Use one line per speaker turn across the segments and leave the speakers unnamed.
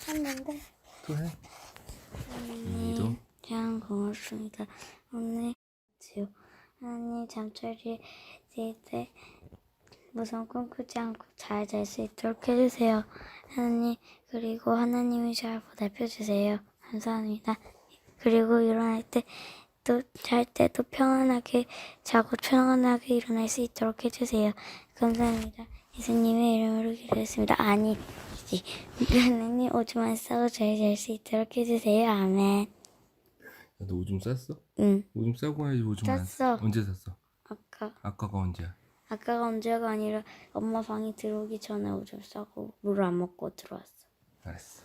했는데.
또 해.
언니, 참 고맙습니다. 오늘 지요. 하나님 잠자리에 때 무서운 꿈 꾸지 않고 잘 잘 수 있도록 해주세요. 하나님, 그리고 하나님이 잘 보살펴주세요. 감사합니다. 그리고 일어날 때 또 잘 때도 평안하게 자고 평안하게 일어날 수 있도록 해주세요. 감사합니다. 예수님의 이름으로 기도했습니다. 아니지. 하나님 오줌 안 싸고 잘 잘 수 있도록 해주세요. 아멘.
너 오줌 쌌어?
응.
오줌 싸고 와야지. 오줌 안
쌌어.
쌌어. 언제 쌌어?
아까.
언제야?
아까가 언제가 아니라 엄마 방에 들어오기 전에 오줌 싸고 물을 안 먹고 들어왔어.
알았어.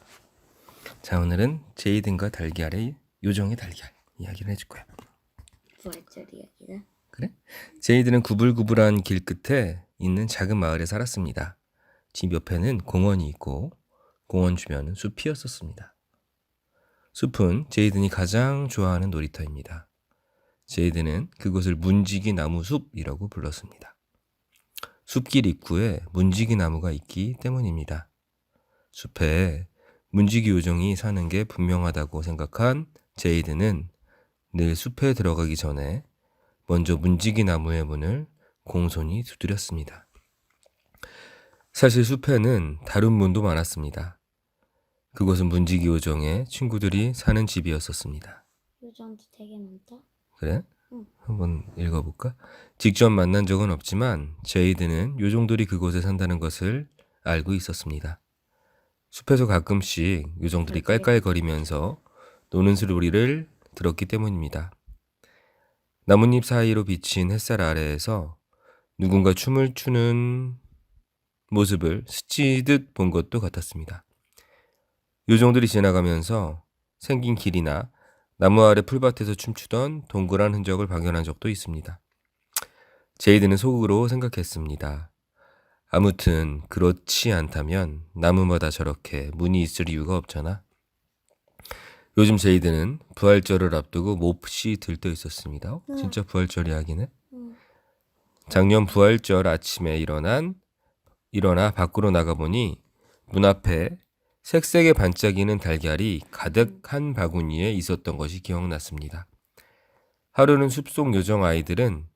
자, 오늘은 제이든과 달걀의 요정의 달걀 이야기를 해줄 거야.
부활절 이야기는?
그래? 제이든은 구불구불한 길 끝에 있는 작은 마을에 살았습니다. 집 옆에는 공원이 있고 공원 주변은 숲이었었습니다. 숲은 제이든이 가장 좋아하는 놀이터입니다. 제이든은 그곳을 문지기 나무 숲이라고 불렀습니다. 숲길 입구에 문지기 나무가 있기 때문입니다. 숲에 문지기 요정이 사는 게 분명하다고 생각한 제이든은 늘 숲에 들어가기 전에 먼저 문지기 나무의 문을 공손히 두드렸습니다. 사실 숲에는 다른 문도 많았습니다. 그곳은 문지기 요정의 친구들이 사는 집이었었습니다.
요정도 되게 많다.
그래?
응.
한번 읽어볼까? 직접 만난 적은 없지만 제이드는 요정들이 그곳에 산다는 것을 알고 있었습니다. 숲에서 가끔씩 요정들이 깔깔거리면서 노는 소리를 들었기 때문입니다. 나뭇잎 사이로 비친 햇살 아래에서 누군가 춤을 추는 모습을 스치듯 본 것도 같았습니다. 요정들이 지나가면서 생긴 길이나 나무 아래 풀밭에서 춤추던 동그란 흔적을 발견한 적도 있습니다. 제이드는 속으로 생각했습니다. 아무튼 그렇지 않다면 나무마다 저렇게 문이 있을 이유가 없잖아. 요즘 제이드는 부활절을 앞두고 몹시 들떠 있었습니다. 진짜 부활절 이야기네. 작년 부활절 아침에 일어나 밖으로 나가보니 문 앞에 색색의 반짝이는 달걀이 가득 한 바구니에 있었던 것이 기억났습니다. 하루는 숲속 요정 아이들은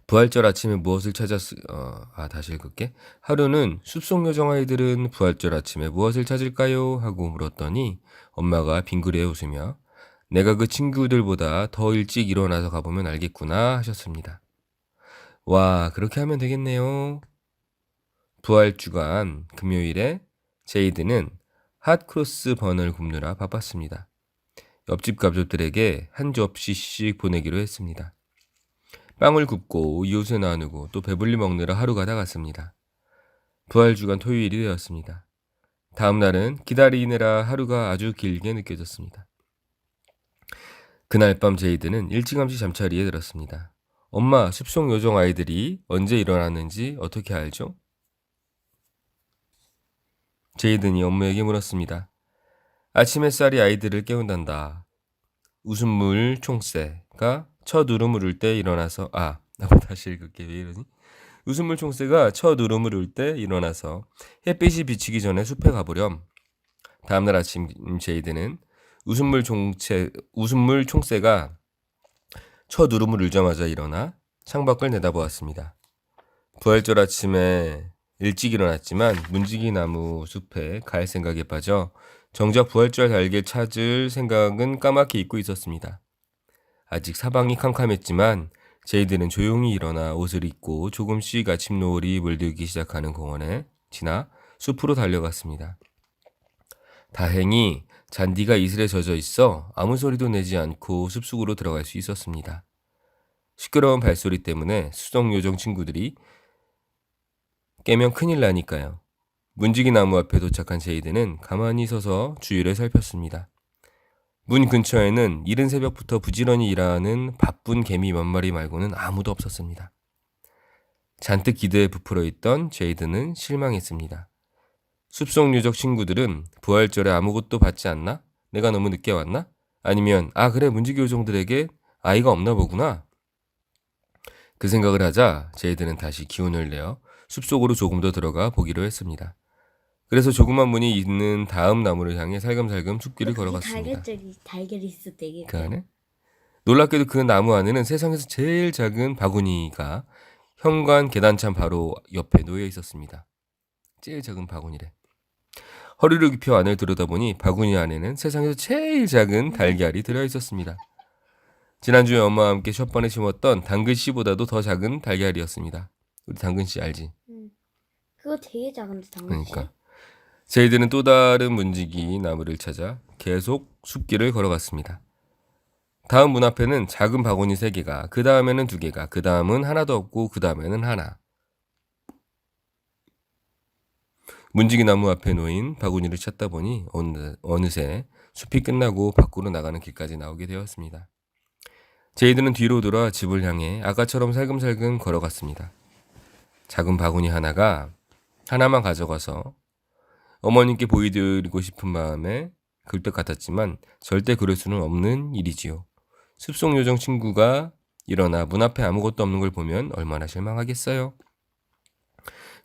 부활절 아침에 무엇을 다시 읽을게. 하루는 숲속 요정 아이들은 부활절 아침에 무엇을 찾을까요? 하고 물었더니 엄마가 빙그레 웃으며 내가 그 친구들보다 더 일찍 일어나서 가보면 알겠구나 하셨습니다. 와, 그렇게 하면 되겠네요. 부활 주간 금요일에 제이드는 핫크로스 번을 굽느라 바빴습니다. 옆집 가족들에게 한 접시씩 보내기로 했습니다. 빵을 굽고 이웃에 나누고 또 배불리 먹느라 하루가 다 갔습니다. 부활 주간 토요일이 되었습니다. 다음 날은 기다리느라 하루가 아주 길게 느껴졌습니다. 그날 밤 제이드는 일찌감치 잠자리에 들었습니다. 엄마, 숲속 요정 아이들이 언제 일어났는지 어떻게 알죠? 제이든이 엄마에게 물었습니다. 아침 햇살이 아이들을 깨운단다. 웃음물 총새가 첫 울음을 울 때 일어나서 다시 읽을게. 왜 이러니? 웃음물 총새가 첫 울음을 울 때 일어나서 햇빛이 비치기 전에 숲에 가보렴. 다음날 아침 제이드는 웃음물 총새가 첫 울음을 울자마자 일어나 창밖을 내다보았습니다. 부활절 아침에 일찍 일어났지만 문지기 나무 숲에 갈 생각에 빠져 정작 부활절 달걀 찾을 생각은 까맣게 잊고 있었습니다. 아직 사방이 캄캄했지만 제이드는 조용히 일어나 옷을 입고 조금씩 아침 노을이 물들기 시작하는 공원에 지나 숲으로 달려갔습니다. 다행히 잔디가 이슬에 젖어 있어 아무 소리도 내지 않고 숲속으로 들어갈 수 있었습니다. 시끄러운 발소리 때문에 수성 요정 친구들이 깨면 큰일 나니까요. 문지기 나무 앞에 도착한 제이드는 가만히 서서 주위를 살폈습니다. 문 근처에는 이른 새벽부터 부지런히 일하는 바쁜 개미 몇 마리 말고는 아무도 없었습니다. 잔뜩 기대에 부풀어 있던 제이드는 실망했습니다. 숲속 요정 친구들은 부활절에 아무것도 받지 않나? 내가 너무 늦게 왔나? 아니면 그래, 문지기 요정들에게 아이가 없나 보구나. 그 생각을 하자 제이드는 다시 기운을 내어 숲속으로 조금 더 들어가 보기로 했습니다. 그래서 조그만 문이 있는 다음 나무를 향해 살금살금 숲길을
거기
걸어갔습니다.
달걀이 있어 되게.
그 안에 놀랍게도 그 나무 안에는 세상에서 제일 작은 바구니가 현관 계단참 바로 옆에 놓여 있었습니다. 제일 작은 바구니래. 허리를 굽혀 안을 들여다보니 바구니 안에는 세상에서 제일 작은 달걀이 들어 있었습니다. 지난주에 엄마와 함께 첫 번에 심었던 당근씨보다도 더 작은 달걀이었습니다. 우리 당근씨 알지?
그거 되게 작은데 당근씨.
그러니까 저희들은 또 다른 문지기 나무를 찾아 계속 숲길을 걸어갔습니다. 다음 문 앞에는 작은 바구니 3개가, 그 다음에는 2개가, 그 다음은 하나도 없고 그 다음에는 하나. 문지기 나무 앞에 놓인 바구니를 찾다 보니 어느새 숲이 끝나고 밖으로 나가는 길까지 나오게 되었습니다. 저희들은 뒤로 돌아 집을 향해 아까처럼 살금살금 걸어갔습니다. 작은 바구니 하나만 가져가서 어머님께 보여드리고 싶은 마음에 글뜻 같았지만 절대 그럴 수는 없는 일이지요. 숲속 요정 친구가 일어나 문 앞에 아무것도 없는 걸 보면 얼마나 실망하겠어요.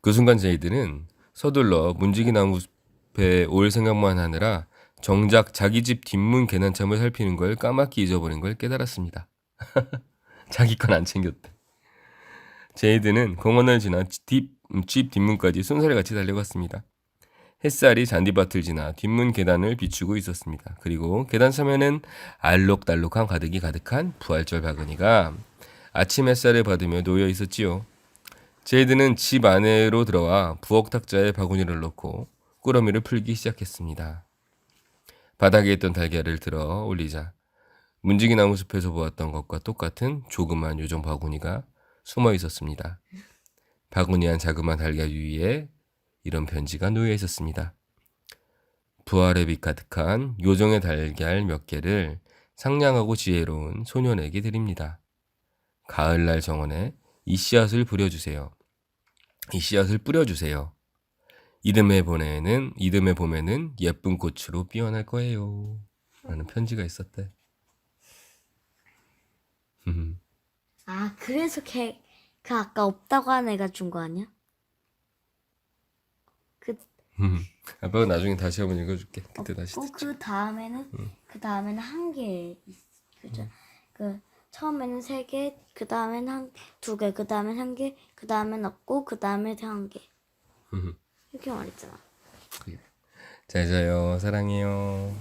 그 순간 저희들은 서둘러 문지기 나무 숲에 올 생각만 하느라 정작 자기 집 뒷문 계단참을 살피는 걸 까맣게 잊어버린 걸 깨달았습니다. 자기 건 안 챙겼대. 저희들은 공원을 지나 집 뒷문까지 순서리같이 달려갔습니다. 햇살이 잔디밭을 지나 뒷문 계단을 비추고 있었습니다. 그리고 계단 서면은 알록달록한 가득이 가득한 부활절 바구니가 아침 햇살을 받으며 놓여 있었지요. 저희들은 집 안으로 들어와 부엌 탁자에 바구니를 넣고 꾸러미를 풀기 시작했습니다. 바닥에 있던 달걀을 들어 올리자 문지기 나무 숲에서 보았던 것과 똑같은 조그만 요정 바구니가 숨어 있었습니다. 바구니 안 자그마한 달걀 위에 이런 편지가 놓여 있었습니다. 부활의 빛 가득한 요정의 달걀 몇 개를 상냥하고 지혜로운 소년에게 드립니다. 가을날 정원에 이 씨앗을 뿌려주세요. 이듬해 봄에는 예쁜 꽃으로 피어날 거예요. 라는 편지가 있었대.
아 그래서 그 아까 없다고 한 애가 준 거 아니야?
아빠가 나중에 다시 한번 읽어줄게. 그때 다시 듣자.
그 다음에는 한 개. 그죠? 그 처음에는 3개, 그 다음에는 2개, 그 다음엔 1개, 그 다음엔 없고, 그 다음에 1개. 이렇게 말했잖아.
잘 자요. 사랑해요.